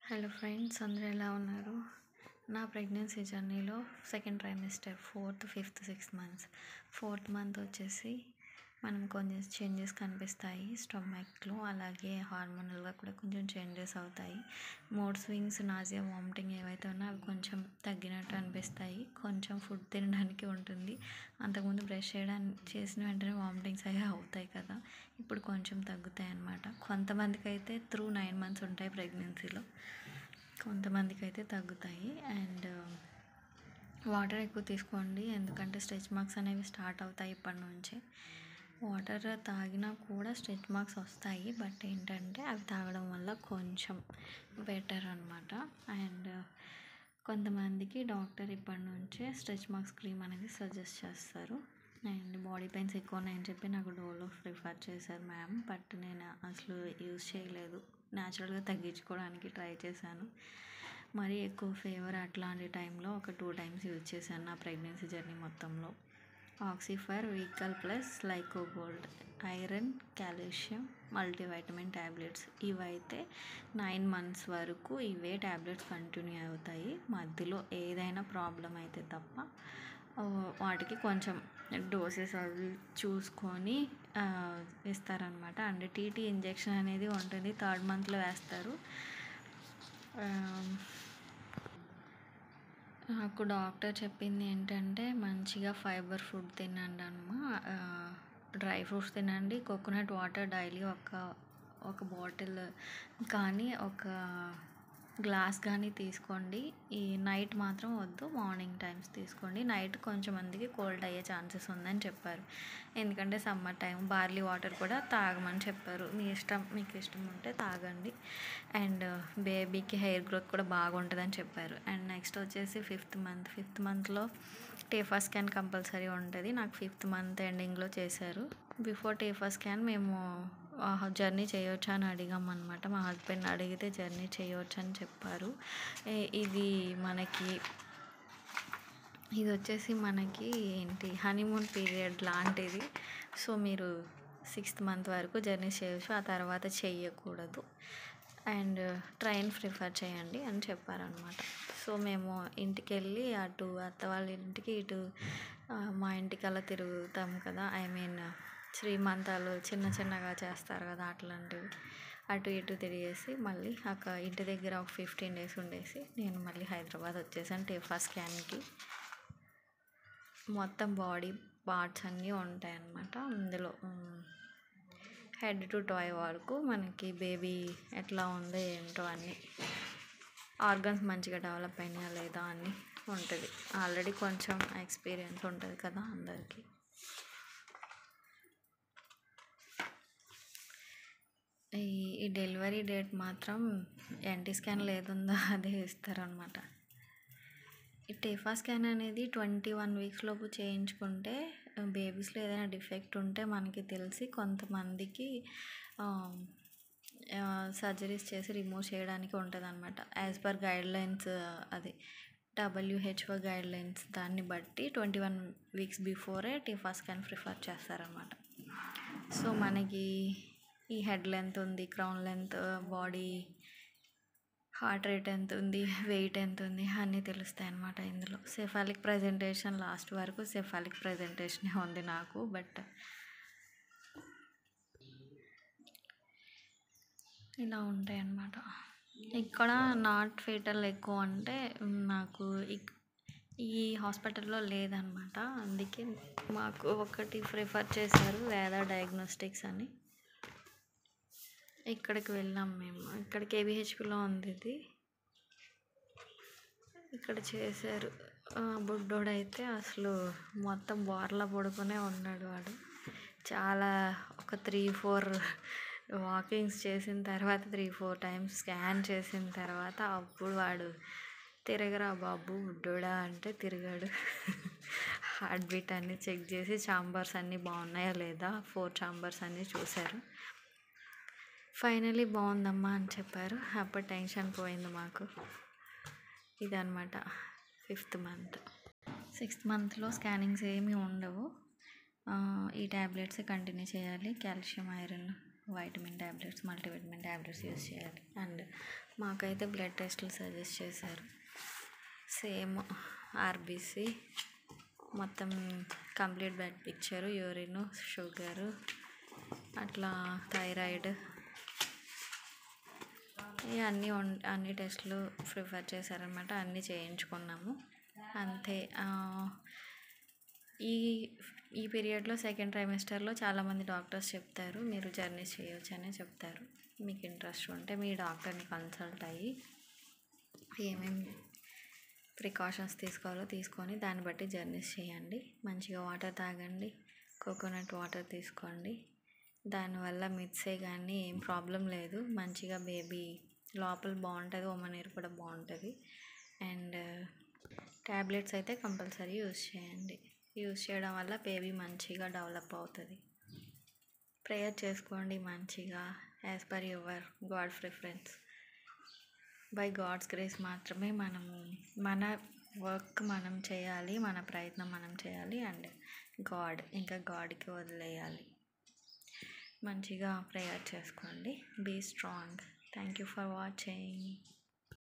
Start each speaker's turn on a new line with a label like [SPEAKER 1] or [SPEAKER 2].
[SPEAKER 1] Hello friends, అందరూ ఎలా ఉన్నారు? నా ప్రెగ్నెన్సీ జర్నీలో second trimester 4th, 5th, 6th months. 4th month వచ్చేసి మనం కొంచెం చేంజెస్ కనిపిస్తాయి స్టొమక్లో, అలాగే హార్మోనల్గా కూడా కొంచెం చేంజెస్ అవుతాయి. మూడ్ స్వింగ్స్, నాజియా, వామిటింగ్ ఏవైతే ఉన్నా అవి కొంచెం తగ్గినట్టు అనిపిస్తాయి. కొంచెం ఫుడ్ తినడానికి ఉంటుంది. అంతకుముందు బ్రష్ చేసిన వెంటనే వామిటింగ్స్ అవి అవుతాయి కదా, ఇప్పుడు కొంచెం తగ్గుతాయి అన్నమాట. కొంతమందికి అయితే త్రూ 9 months ఉంటాయి ప్రెగ్నెన్సీలో, కొంతమందికి అయితే తగ్గుతాయి. అండ్ వాటర్ ఎక్కువ తీసుకోండి, ఎందుకంటే స్ట్రెచ్ మార్క్స్ అనేవి స్టార్ట్ అవుతాయి ఇప్పటి నుంచి. వాటర్ తాగినా కూడా స్ట్రెచ్ మార్క్స్ వస్తాయి, బట్ ఏంటంటే అవి తాగడం వల్ల కొంచెం బెటర్ అనమాట. అండ్ కొంతమందికి డాక్టర్ ఇప్పటి నుంచే స్ట్రెచ్ మార్క్స్ క్రీమ్ అనేది సజెస్ట్ చేస్తారు. అండ్ బాడీ పెయిన్స్ ఎక్కువ ఉన్నాయని చెప్పి నాకు డోలో ప్రిఫర్ చేశారు మ్యామ్, బట్ నేను అసలు యూజ్ చేయలేదు. న్యాచురల్గా తగ్గించుకోవడానికి ట్రై చేశాను. మరీ ఎక్కువ ఫీవర్ అట్లాంటి టైంలో ఒక 2 times యూజ్ చేశాను నా ప్రెగ్నెన్సీ జర్నీ మొత్తంలో. ఆక్సిఫర్, వీకల్ ప్లస్, లైకో gold, iron, calcium, multivitamin tablets. ఇవైతే 9 months వరకు ఇవే ట్యాబ్లెట్స్ కంటిన్యూ అవుతాయి. మధ్యలో ఏదైనా ప్రాబ్లం అయితే తప్ప వాటికి కొంచెం డోసెస్ అవి చూసుకొని ఇస్తారనమాట. అండ్ టీటీ ఇంజెక్షన్ అనేది ఉంటుంది, 3rd monthలో వేస్తారు. నాకు డాక్టర్ చెప్పింది ఏంటంటే, మంచిగా ఫైబర్ ఫుడ్ తినండి అమ్మా, డ్రై ఫ్రూట్స్ తినండి, కోకోనట్ వాటర్ డైలీ ఒక బాటిల్ కానీ ఒక గ్లాస్ కానీ తీసుకోండి. ఈ నైట్ మాత్రం వద్దు, మార్నింగ్ టైమ్స్ తీసుకోండి. నైట్ కొంచెం మందికి కోల్డ్ అయ్యే ఛాన్సెస్ ఉందని చెప్పారు, ఎందుకంటే సమ్మర్ టైం. బార్లీ వాటర్ కూడా తాగమని చెప్పారు. మీకు ఇష్టం ఉంటే తాగండి. అండ్ బేబీకి హెయిర్ గ్రోత్ కూడా బాగుంటుందని చెప్పారు. అండ్ నెక్స్ట్ వచ్చేసి 5th month. 5th monthలో టీఫా స్కాన్ కంపల్సరీ ఉంటుంది. నాకు 5th month ఎండింగ్లో చేశారు. బిఫోర్ టీఫా స్కాన్ మేము జర్నీ చేయొచ్చా అని అడిగామన్నమాట. మా హస్బెండ్ అడిగితే జర్నీ చేయవచ్చు అని చెప్పారు. ఇది వచ్చేసి మనకి హనీమూన్ పీరియడ్ లాంటిది. సో మీరు 6th month వరకు జర్నీ చేయొచ్చు, ఆ తర్వాత చెయ్యకూడదు. అండ్ ట్రైన్ ప్రిఫర్ చేయండి అని చెప్పారనమాట. సో మేము ఇంటికి వెళ్ళి అటు అత్త వాళ్ళ ఇంటికి, ఇటు మా ఇంటికి అలా తిరుగుతాం కదా, శ్రీమంతాలు చిన్నగా చేస్తారు కదా, అట్లాంటివి అటు ఇటు తిరిగేసి మళ్ళీ ఇంటి దగ్గర ఒక 15 days ఉండేసి నేను మళ్ళీ హైదరాబాద్ వచ్చేసాను టీఫా స్కాన్కి. మొత్తం బాడీ పార్ట్స్ అన్నీ ఉంటాయి అన్నమాట అందులో. హెడ్ టు టాయ్ వరకు మనకి బేబీ ఎట్లా ఉందో ఏంటో అన్నీ, ఆర్గన్స్ మంచిగా డెవలప్ అయినాయా లేదా అని ఉంటుంది. ఆల్రెడీ కొంచెం ఎక్స్పీరియన్స్ ఉంటుంది కదా అందరికీ. ఈ డెలివరీ డేట్ మాత్రం ఎన్టీ స్కాన్ లేదుందా అదే ఇస్తారనమాట. ఈ టీఫా స్కాన్ అనేది 21 weeks లోపు చేయించుకుంటే బేబీస్లో ఏదైనా డిఫెక్ట్ ఉంటే మనకి తెలిసి కొంతమందికి సర్జరీస్ చేసి రిమూవ్ చేయడానికి ఉంటుంది అనమాట. యాజ్ పర్ గైడ్లైన్స్, అది WHO గైడ్లైన్స్, దాన్ని బట్టి 21 weeks before TIFFA scan prefer చేస్తారనమాట. సో మనకి ఈ హెడ్ లెంత్ ఉంది, crown length, body heart rate ఎంత ఉంది, వెయిట్ ఎంత ఉంది అన్నీ తెలుస్తాయి అన్నమాట ఇందులో. సెఫాలిక్ ప్రజెంటేషన్ లాస్ట్ వరకు సెఫాలిక్ ప్రజెంటేషనే ఉంది నాకు, బట్ ఇలా ఉంటాయి అన్నమాట. ఇక్కడ నాట్ ఫేటల్ ఎక్కువ అంటే నాకు ఈ హాస్పిటల్లో లేదనమాట, అందుకే మాకు ఒకటి ప్రిఫర్ చేశారు, వేద డయాగ్నోస్టిక్స్ అని. ఇక్కడికి వెళ్ళాం మేము. ఇక్కడ KBHPలో ఉంది ఇది. ఇక్కడ చేశారు. బుడ్డోడైతే అసలు మొత్తం బోర్లా పడుకునే ఉన్నాడు. వాడు చాలా ఒక 3-4 వాకింగ్స్ చేసిన తర్వాత, 3-4 times స్కాన్ చేసిన తర్వాత అప్పుడు వాడు తిరగరా బాబు బుడ్డోడా అంటే తిరిగాడు. హార్ట్ బీట్ అన్నీ చెక్ చేసి ఛాంబర్స్ అన్నీ బాగున్నాయా లేదా 4 chambers అన్నీ చూశారు. ఫైనలీ బాగుందమ్మా అని చెప్పారు. అప్పుడు టెన్షన్ పోయింది మాకు. ఇదన్నమాట 5th month. 6th monthలో స్కానింగ్స్ ఏమీ ఉండవు. ఈ ట్యాబ్లెట్స్ కంటిన్యూ చేయాలి. Calcium, iron, vitamin tablets, multivitamin tablets use చేయాలి. అండ్ మాకైతే బ్లడ్ టెస్టులు సజెస్ట్ చేశారు. సేమ్ ఆర్బీసీ, మొత్తం complete blood picture, urine, sugar, అట్లా థైరాయిడ్, ఇవన్నీ అన్ని టెస్టులు ప్రిఫర్ చేశారనమాట. అన్నీ చేయించుకున్నాము అంతే. ఈ పీరియడ్లో సెకండ్ ట్రైమెస్టర్లో చాలామంది డాక్టర్స్ చెప్తారు మీరు జర్నీ చేయొచ్చు అనే చెప్తారు. మీకు ఇంట్రెస్ట్ ఉంటే మీ డాక్టర్ని కన్సల్ట్ అయ్యి ఏమేమి ప్రికాషన్స్ తీసుకోవాలో తీసుకొని దాన్ని బట్టి జర్నీస్ చేయండి. మంచిగా వాటర్ తాగండి, కోకోనట్ వాటర్ తీసుకోండి. దానివల్ల మిడ్సే కానీ ఏం ప్రాబ్లం లేదు. మంచిగా బేబీ లోపల బాగుంటుంది, ఉమ్మనీరు కూడా బాగుంటుంది. అండ్ ట్యాబ్లెట్స్ అయితే కంపల్సరీ యూజ్ చేయండి. యూజ్ చేయడం వల్ల బేబీ మంచిగా డెవలప్ అవుతుంది. ప్రేయర్ చేసుకోండి మంచిగా, as per your god preference. By god's grace మాత్రమే మనము మన వర్క్ మనం చేయాలి, మన ప్రయత్నం మనం చేయాలి. అండ్ ఇంకా గాడ్కి వదిలేయాలి. మంచిగా ప్రేయర్ చేసుకోండి. Be strong. Thank you for watching.